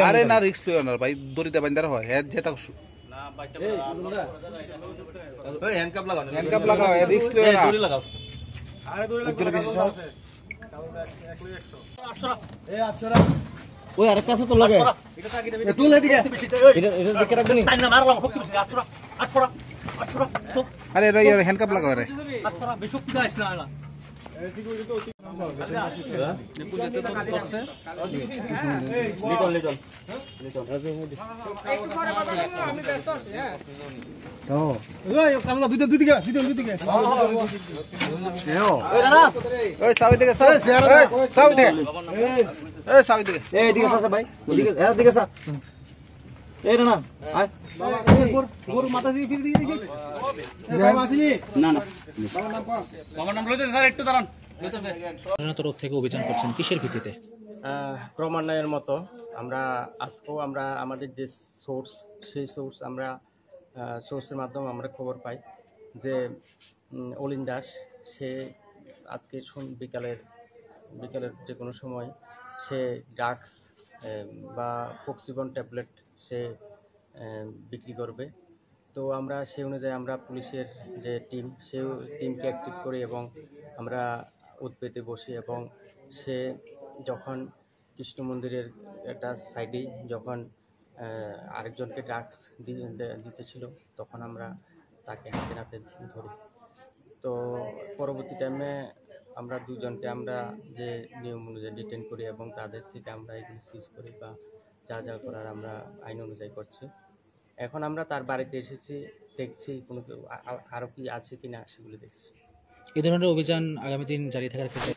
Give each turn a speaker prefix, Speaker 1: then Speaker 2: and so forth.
Speaker 1: আরে না রিস্ক লইও না ভাই, দড়িতে বান্ধার হয় হ্যাঁ যেটা না বাইটা ওই হ্যান্ডকাপ লাগাও রিস্ক লইও না, দড়ি লাগাও। আরে দড়ি লাগাও বেশি সব 800 এই 800 ওই আরেকটা আছে তো লাগে এটা থাকি না তুল এদিকে এটা দেখে রাখবি না না মারলাম খুব বেশি 800 তো আরে রে यार হ্যান্ডকাপ লাগাও রে 800 বেশি কি গাইছ না না
Speaker 2: তরফ থেকে অভিযান করছেন কিসের ভিত্তিতে?
Speaker 3: ক্রমান্বয়ের মতো আমরা আজকেও আমরা আমাদের যে সোর্স সেই সোর্সের মাধ্যমে আমরা খবর পাই যে অলিন দাস সে আজকে বিকালের যে কোনো সময় সে ড্রাগস বা ফক্সিবন ট্যাবলেট সে বিক্রি করবে। তো আমরা সেই অনুযায়ী আমরা পুলিশের যে সেই টিমকে অ্যাক্টিভ করি এবং আমরা উৎপেতে বসি এবং সে যখন কৃষ্ণ মন্দিরের একটা সাইডেই যখন আরেকজনকে ড্রাগস দিতেছিল তখন আমরা তাকে হাতে নাতে ধরি। তো পরবর্তী টাইমে আমরা দুজনকে আমরা যে নিয়ম অনুযায়ী ডিটেন করি এবং তাদের থেকে আমরা এগুলো সিজ করি বা যা যা করার আমরা আইন অনুযায়ী করছি। এখন আমরা তার বাড়িতে এসেছি, দেখছি কোনো আরও কি আছে কি না সেগুলো দেখছি।
Speaker 2: এই ধরনের অভিযান আগামী দিন জারি থাকার ক্ষেত্রে